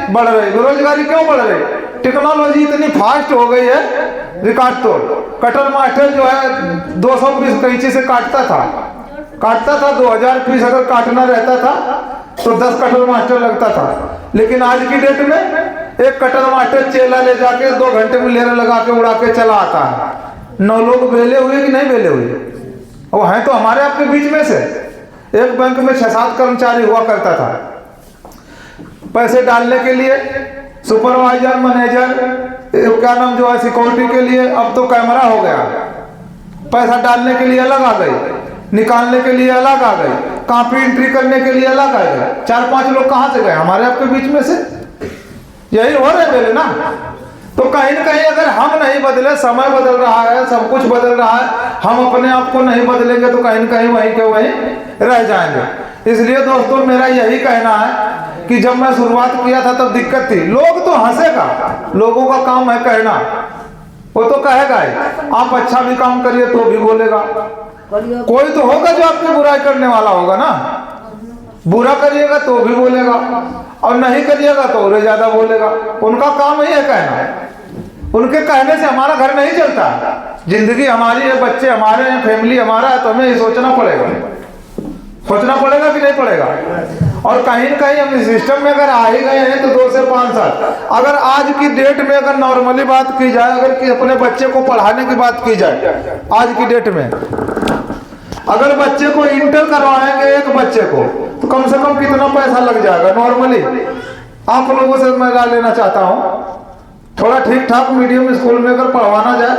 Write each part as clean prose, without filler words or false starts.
बढ़ रही, बेरोजगारी क्यों बढ़ रही? टेक्नोलॉजी इतनी फास्ट हो गई है, रिकॉर्ड तोड़। कटर मास्टर जो है 200 पीस कैंची से काटता था 2000 पीस अगर काटना रहता था तो 10 कटर मास्टर लगता था। लेकिन आज की डेट में एक कटर मास्टर चेला ले जाके 2 घंटे में लेर लगा के उड़ा के चला आता है। 9 लोग बेले हुए कि नहीं बेले हुए? वो हैं तो हमारे आपके बीच में से। एक बैंक में 6-7 कर्मचारी हुआ करता था। पैसे डालने के लिए सुपरवाइजर, मैनेजर, क्या नाम जो है सिक्योरिटी के लिए, अब तो कैमरा हो गया। पैसा डालने के लिए अलग आ गई, निकालने के लिए अलग आ गई, कॉपी एंट्री करने के लिए अलग आ गए। 4-5 लोग कहाँ से गए? हमारे आपके बीच में से। यही हो रहे पहले ना। तो कहीं न कहीं अगर हम नहीं बदले, समय बदल रहा है, सब कुछ बदल रहा है, हम अपने आप को नहीं बदलेंगे तो कहीं न कहीं वहीं के वहीं रह जाएंगे। इसलिए दोस्तों मेरा यही कहना है कि जब मैं शुरुआत किया था तब दिक्कत थी। लोग तो हंसेगा, लोगों का काम है कहना, वो तो कहेगा ही। आप अच्छा भी काम करिए तो भी बोलेगा। कोई तो होगा जो आपकी बुराई करने वाला होगा ना। बुरा करिएगा तो भी बोलेगा और नहीं करिएगा तो और ज्यादा बोलेगा। उनका काम ही है कहना। उनके कहने से हमारा घर नहीं चलता। जिंदगी हमारी है, बच्चे हमारे हैं, फैमिली हमारा है, तो हमें ये सोचना पड़ेगा कि नहीं पड़ेगा। और कहीं न कहीं हम इस सिस्टम में अगर आ ही गए हैं तो 2 से 5 साल, अगर आज की डेट में अगर नॉर्मली बात की जाए, अगर कि अपने बच्चे को पढ़ाने की बात की जाए, आज की डेट में अगर बच्चे को इंटर करवाएंगे एक बच्चे को तो कम से कम कितना पैसा लग जाएगा? नॉर्मली आप लोगों से मैं राय लेना चाहता हूँ, थोड़ा ठीक ठाक मीडियम स्कूल में अगर पढ़वाना जाए,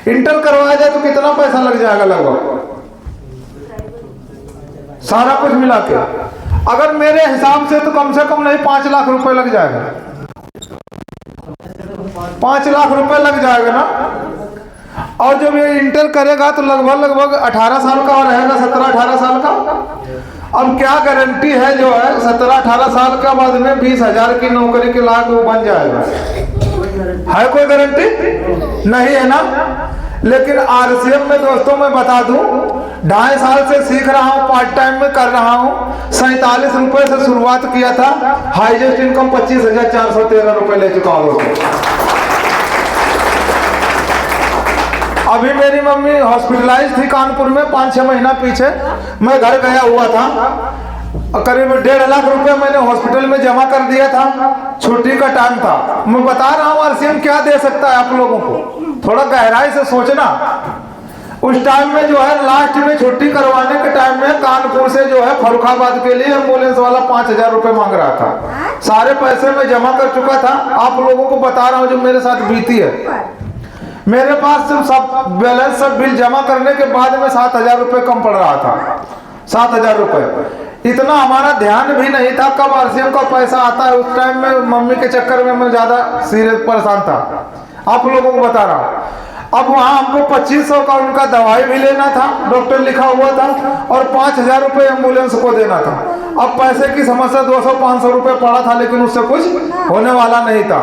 इंटर करवाया जाए तो कितना पैसा लग जाएगा? लगभग सारा कुछ मिला के अगर मेरे हिसाब से तो कम से कम नहीं 5 लाख रुपए लग जाएगा। 5 लाख रुपए लग जाएगा ना। और जब ये इंटर करेगा तो लगभग 18 साल का रहेगा, 17-18 साल का। अब क्या गारंटी है जो है 17-18 साल के बाद में 20,000 की नौकरी के लायक वो बन जाएगा? है कोई गारंटी? नहीं है ना। लेकिन आरसीएम में दोस्तों मैं बता दूं, 2.5 साल से सीख रहा हूं, पार्ट टाइम में कर रहा हूं। 47 रुपए से शुरुआत किया था, हाईएस्ट इनकम 25,413 रुपए ले चुका हूं। अभी मेरी मम्मी हॉस्पिटलाइज थी कानपुर में 5-6 महीना पीछे, मैं घर गया हुआ था। करीब 1.5 लाख रुपए मैंने हॉस्पिटल में जमा कर दिया था। छुट्टी का टाइम था। मैं बता रहा हूँ आरसीएम क्या दे सकता है आप लोगों को, थोड़ा गहराई से सोचना। उस टाइम में जो है लास्ट में छुट्टी करवाने के टाइम में कानपुर से जो है फर्रुखाबाद के लिए एम्बुलेंस वाला 5,000 रुपए मांग रहा था। सारे पैसे मैं जमा कर चुका था। आप लोगों को बता रहा हूँ जो मेरे साथ बीती है। मेरे पास सब बैलेंस सब बिल जमा करने के बाद में 7,000 रुपए कम पड़ रहा था। 7,000 रुपए इतना हमारा ध्यान भी नहीं था कब आरसीएम का पैसा आता है। उस टाइम में मम्मी के चक्कर में मैं ज्यादा सीरियस परेशान था, आप लोगों को बता रहा हूँ। अब वहाँ हमको 2500 का उनका दवाई भी लेना था, डॉक्टर लिखा हुआ था, और 5,000 रुपए एम्बुलेंस को देना था। अब पैसे की समस्या 200-500 रुपए पड़ा था, लेकिन उससे कुछ होने वाला नहीं था।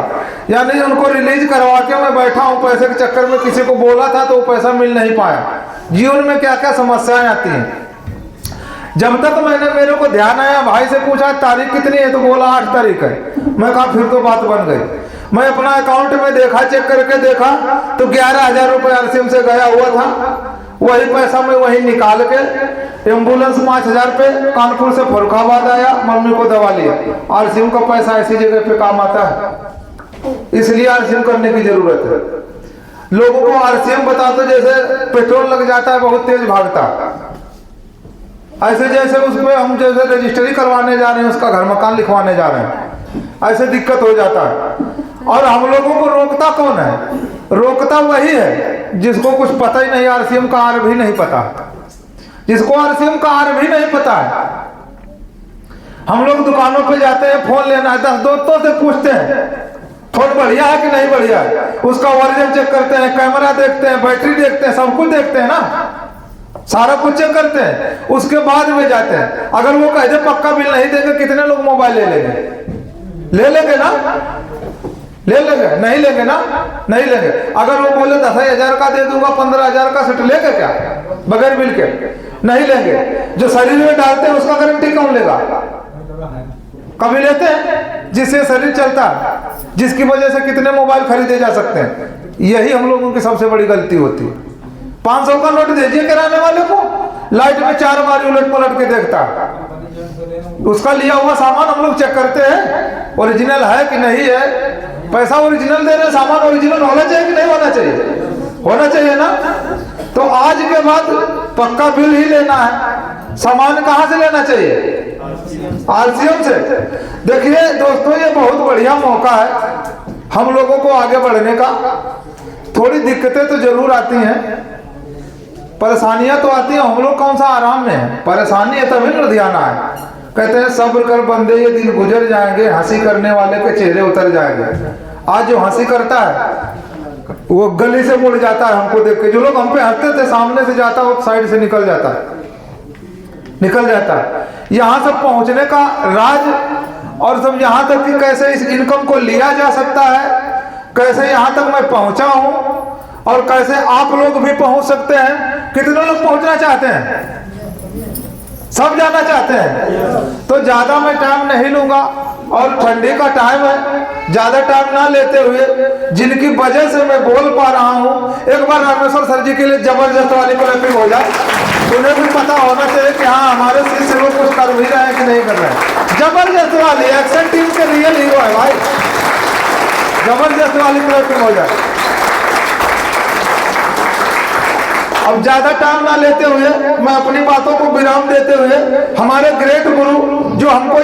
यानी उनको रिलीज करवा के मैं बैठा हूँ, पैसे के चक्कर में किसी को बोला था तो वो पैसा मिल नहीं पाया। जीवन में क्या क्या समस्याएं आती हैं। जब तक मेरे को ध्यान आया, भाई से पूछा तारीख कितनी है तो बोला 8 तारीख है। मैं कहा फिर तो बात बन गई। मैं अपना अकाउंट में देखा, चेक करके देखा तो 11,000 रुपए आरसीएम से गया हुआ था। वही पैसा मैं वही निकाल के एम्बुलेंस 5,000 पे कानपुर से फर्रुखाबाद आया, मम्मी को दवा लिया। आरसीएम का पैसा ऐसी जगह पे काम आता है, इसलिए आरसीएम करने की जरूरत है। लोगों को आरसीएम बता दो जैसे पेट्रोल लग जाता है बहुत तेज भागता, ऐसे जैसे उसमें हम जैसे रजिस्ट्री करवाने जा रहे हैं, उसका घर मकान लिखवाने जा रहे हैं, ऐसे दिक्कत हो जाता है। और हम लोगों को रोकता कौन है? रोकता वही है जिसको कुछ पता ही नहीं, आरसीएम का आर भी नहीं पता। जिसको आरसीएम का आर भी नहीं पता है, हम लोग दुकानों पे जाते हैं, फोन लेना है, 10 दोस्तों से पूछते हैं फोन बढ़िया है कि नहीं बढ़िया है, उसका ओरिजिनल चेक करते हैं, कैमरा देखते हैं, बैटरी देखते हैं, सब कुछ देखते हैं ना, सारा कुछ चेक करते हैं, उसके बाद में जाते हैं। अगर वो कह दे पक्का बिल नहीं देंगे, कितने लोग मोबाइल ले लेंगे? ले लेंगे ना? ले लेंगे? नहीं लेंगे ना? नहीं लेंगे। अगर वो बोले 10,000 का दे दूंगा, 15,000 का सेट लेंगे क्या बगैर बिल के? नहीं लेंगे। जो शरीर में डालते हैं उसका गारंटी कौन लेगा? कभी लेते हैं? जिससे शरीर चलता है, जिसकी वजह से कितने मोबाइल खरीदे जा सकते हैं। यही हम लोगों की सबसे बड़ी गलती होती है। 500 का नोट दीजिए किराने वाले को, लाइट में 4 बार उलट पलट के देखता, उसका लिया हुआ सामान हम लोग चेक करते हैं ओरिजिनल है कि नहीं है। पैसा ओरिजिनल दे रहे, सामान ओरिजिनल होना चाहिए कि नहीं होना चाहिए? होना चाहिए ना। तो आज के बाद पक्का बिल ही लेना है। सामान कहाँ से लेना चाहिए? RCM से। देखिए दोस्तों, ये बहुत बढ़िया मौका है हम लोगों को आगे बढ़ने का। थोड़ी दिक्कतें तो जरूर आती हैं, परेशानियां तो आती हैं, हम लोग कौन सा आराम में है। परेशानी है तभी लुधियाना है। कहते हैं सब्र कर बंदे ये दिन गुजर जाएंगे, हंसी करने वाले के चेहरे उतर जाएंगे। आज जो हंसी करता है वो गली से मुड़ जाता है हमको देख के। जो लोग हम पे हंसते थे, सामने से जाता वो साइड से निकल जाता है। यहाँ से पहुंचने का राज और सब यहाँ तक कि कैसे इस इनकम को लिया जा सकता है, कैसे यहाँ तक मैं पहुंचा हूं और कैसे आप लोग भी पहुंच सकते हैं। कितने लोग पहुंचना चाहते हैं? सब जाना चाहते हैं। तो ज्यादा मैं टाइम नहीं लूंगा और ठंडी का टाइम है, ज्यादा टाइम ना लेते हुए जिनकी वजह से मैं बोल पा रहा हूं, एक बार रामेश्वर सर जी के लिए जबरदस्त वाली क्लैपिंग हो जाए। उन्हें भी पता होना चाहिए कि हाँ हमारे शिष्य लोग कुछ कर भी रहे हैं कि नहीं कर रहे हैं। जबरदस्त वाली एक्शन टीम के रियल हीरो है भाई, जबरदस्त वाली क्लैपिंग हो जाए। अब ज्यादा टाइम ना लेते हुए मैं अपनी बातों को विराम देते हुए हमारे ग्रेट गुरु जो हमको